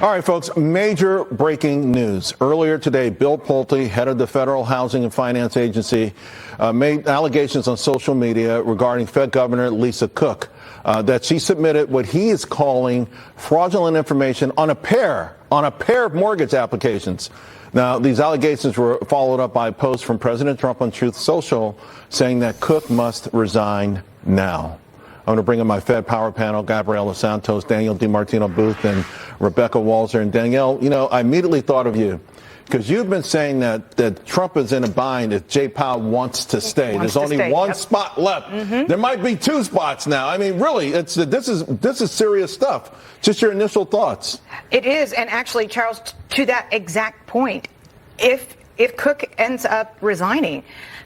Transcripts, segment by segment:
All right, folks, major breaking news. Earlier today, Bill Pulte, head of the Federal Housing and Finance Agency, made allegations on social media regarding Fed Governor Lisa Cook that she submitted what he is calling fraudulent information on a pair of mortgage applications. Now, these allegations were followed up by a post from President Trump on Truth Social saying that Cook must resign now. I'm going to bring in my Fed Power Panel, Gabriela Santos, Danielle DiMartino Booth, and Rebecca Walzer. And Danielle, I immediately thought of you because you've been saying that Trump is in a bind if Jay Powell wants to stay. There's only one spot left. Mm-hmm. There might be two spots now. I mean, really, this is serious stuff. Just your initial thoughts. It is. And actually, Charles, to that exact point, if Cook ends up resigning,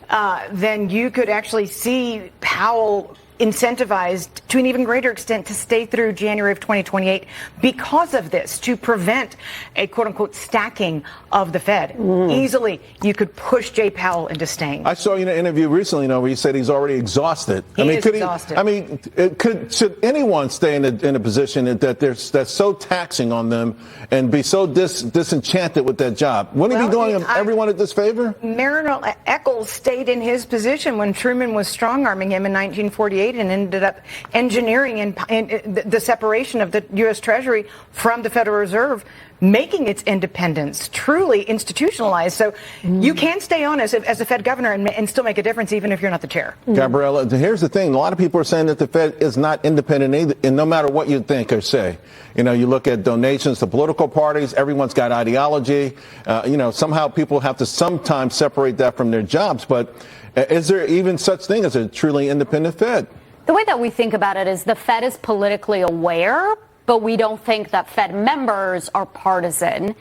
then you could actually see Powell incentivized to an even greater extent to stay through January of 2028 because of this, to prevent a quote-unquote stacking of the Fed. Easily, you could push Jay Powell into staying. I saw you in an interview recently, where you said he's already exhausted. Exhausted. Should anyone stay in a position that's so taxing on them and be so disenchanted with that job? Wouldn't he be doing everyone a disfavor? Mariner Eccles stayed in his position when Truman was strong-arming him in 1948 and ended up engineering the separation of the U.S. Treasury from the Federal Reserve, making its independence truly institutionalized. So you can stay on as a Fed governor and still make a difference, even if you're not the chair. Gabriela, here's the thing. A lot of people are saying that the Fed is not independent either, and no matter what you think or say. You look at donations to political parties. Everyone's got ideology. Somehow people have to sometimes separate that from their jobs. But is there even such thing as a truly independent Fed? The way that we think about it is the Fed is politically aware, but we don't think that Fed members are partisan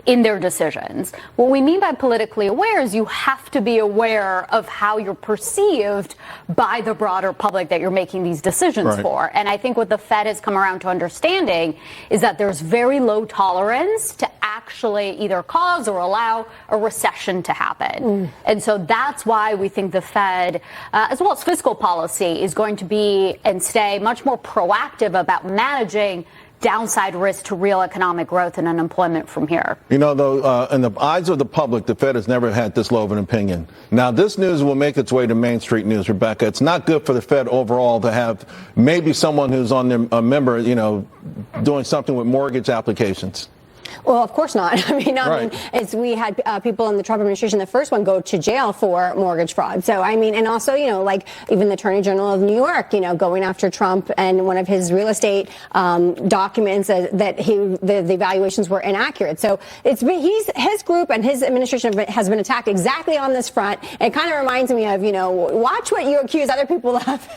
in their decisions. What we mean by politically aware is you have to be aware of how you're perceived by the broader public that you're making these decisions for. And I think what the Fed has come around to understanding is that there's very low tolerance to actually either cause or allow a recession to happen. And so that's why we think the Fed, as well as fiscal policy, is going to be and stay much more proactive about managing downside risk to real economic growth and unemployment from here. Though, in the eyes of the public, the Fed has never had this low of an opinion. Now, this news will make its way to Main Street News, Rebecca. It's not good for the Fed overall to have maybe someone who's on a member, doing something with mortgage applications. Well, of course not. As we had people in the Trump administration, the first one go to jail for mortgage fraud. So, and also, even the Attorney General of New York, going after Trump and one of his real estate documents that the evaluations were inaccurate. So his group and his administration has been attacked exactly on this front. And it kind of reminds me of, watch what you accuse other people of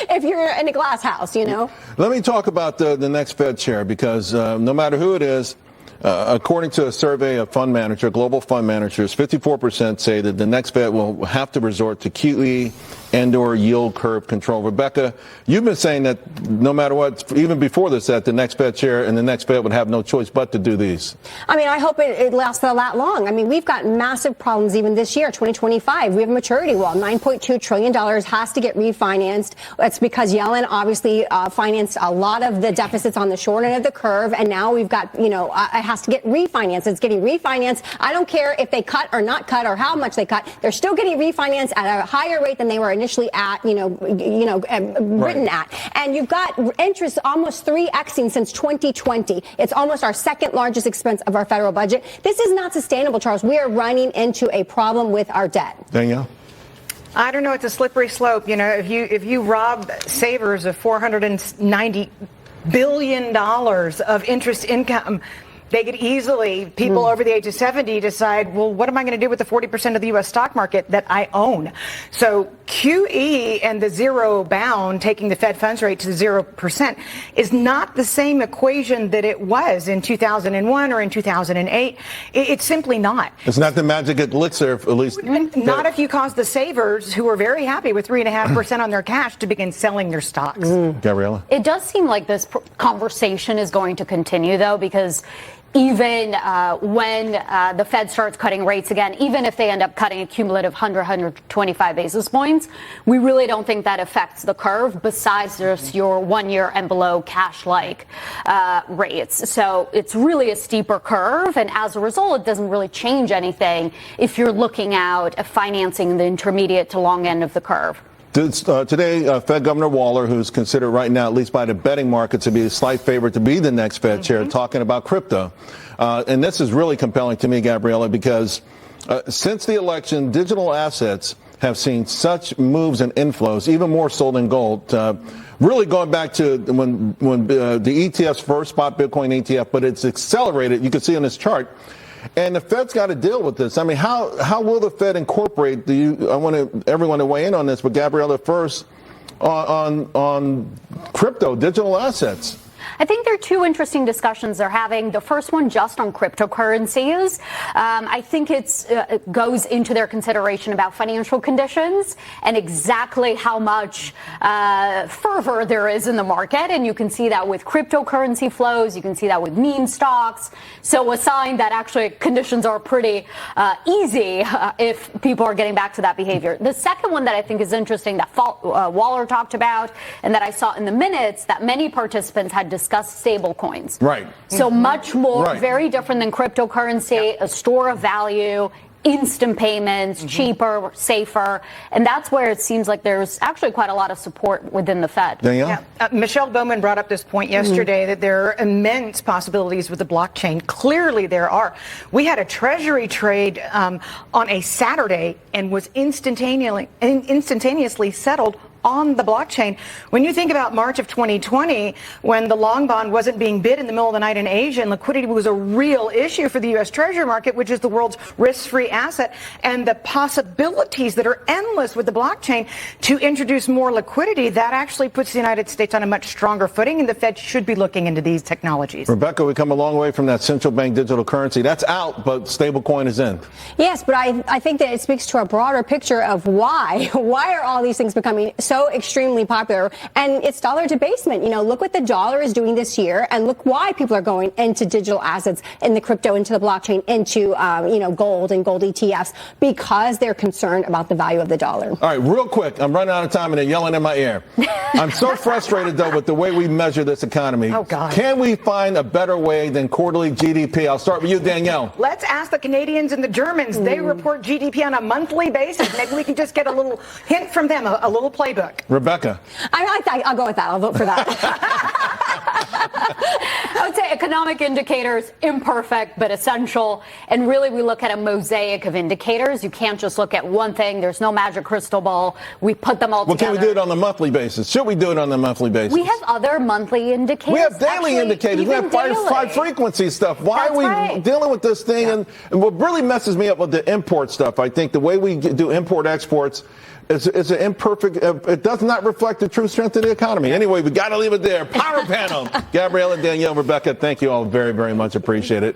if you're in a glass house, Let me talk about the next Fed chair, because no matter who it is, according to a survey of global fund managers, 54% say that the next Fed will have to resort to QE and/or yield curve control. Rebecca, you've been saying that no matter what, even before this, that the next Fed chair and the next Fed would have no choice but to do these. I hope it lasts that long. We've got massive problems even this year, 2025. We have a maturity wall. $9.2 trillion has to get refinanced. That's because Yellen obviously financed a lot of the deficits on the short end of the curve. And now we've got, it has to get refinanced. It's getting refinanced. I don't care if they cut or not cut or how much they cut. They're still getting refinanced at a higher rate than they were initially at, written at. And you've got interest almost 3xing since 2020. It's almost our second largest expense of our federal budget. This is not sustainable, Charles. We are running into a problem with our debt. Danielle? I don't know. It's a slippery slope. If you rob savers of $490 billion of interest income, they could easily, people over the age of 70, decide, well, what am I going to do with the 40% of the U.S. stock market that I own? So QE and the zero bound, taking the Fed funds rate to 0%, is not the same equation that it was in 2001 or in 2008. It's simply not. It's not the magic elixir, at least. Not if you cause the savers, who are very happy with 3.5% on their cash, to begin selling their stocks. Gabriela? It does seem like this conversation is going to continue, though, because even when the Fed starts cutting rates again, even if they end up cutting a cumulative 125 basis points, we really don't think that affects the curve besides just your 1 year and below cash-like rates. So it's really a steeper curve, and as a result, it doesn't really change anything if you're looking out at financing the intermediate to long end of the curve. Today, Fed Governor Waller, who's considered right now, at least by the betting market, to be a slight favorite to be the next Fed chair, talking about crypto. And this is really compelling to me, Gabriella, because since the election, digital assets have seen such moves and inflows, even more so than gold. Really going back to when the ETFs first bought Bitcoin ETF, but it's accelerated. You can see on this chart. And the Fed's got to deal with this. I mean, how will the Fed incorporate I want everyone to weigh in on this, but Gabriella first on crypto, digital assets. I think there are two interesting discussions they're having. The first one just on cryptocurrencies. I think it goes into their consideration about financial conditions and exactly how much fervor there is in the market. And you can see that with cryptocurrency flows. You can see that with meme stocks. So a sign that actually conditions are pretty easy if people are getting back to that behavior. The second one that I think is interesting that Waller talked about and that I saw in the minutes that many participants had discussed stable coins. Right. So much more, very different than cryptocurrency, a store of value, instant payments, cheaper, safer. And that's where it seems like there's actually quite a lot of support within the Fed. Danielle? Yeah. Michelle Bowman brought up this point yesterday that there are immense possibilities with the blockchain. Clearly there are. We had a treasury trade on a Saturday and was instantaneously settled on the blockchain. When you think about March of 2020, when the long bond wasn't being bid in the middle of the night in Asia and liquidity was a real issue for the U.S. Treasury market, which is the world's risk-free asset, and the possibilities that are endless with the blockchain to introduce more liquidity, that actually puts the United States on a much stronger footing, and the Fed should be looking into these technologies. Rebecca, we come a long way from that central bank digital currency. That's out, but stablecoin is in. Yes, but I think that it speaks to a broader picture of why. Why are all these things becoming so extremely popular? And it's dollar debasement. You know, look what the dollar is doing this year, and look why people are going into digital assets, in the crypto, into the blockchain, into gold and gold ETFs, because they're concerned about the value of the dollar. All right, real quick, I'm running out of time and they're yelling in my ear. I'm so frustrated, though, with the way we measure this economy. Oh, God. Can we find a better way than quarterly GDP? I'll start with you, Danielle. Let's ask the Canadians and the Germans. They report GDP on a monthly basis. Maybe we can just get a little hint from them, a little playbook. Rebecca. I'll go with that. I'll vote for that. I would say economic indicators, imperfect but essential. And really, we look at a mosaic of indicators. You can't just look at one thing. There's no magic crystal ball. We put them all together. Well, can we do it on a monthly basis? Should we do it on a monthly basis? We have other monthly indicators. We have daily indicators. We have five frequency stuff. Why are we dealing with this thing? And what really messes me up with the import stuff, I think the way we do import-exports is an imperfect, it does not reflect the true strength of the economy. Anyway, we got to leave it there. Power panel. Gabriella, Danielle, Rebecca, thank you all very, very much. Appreciate it.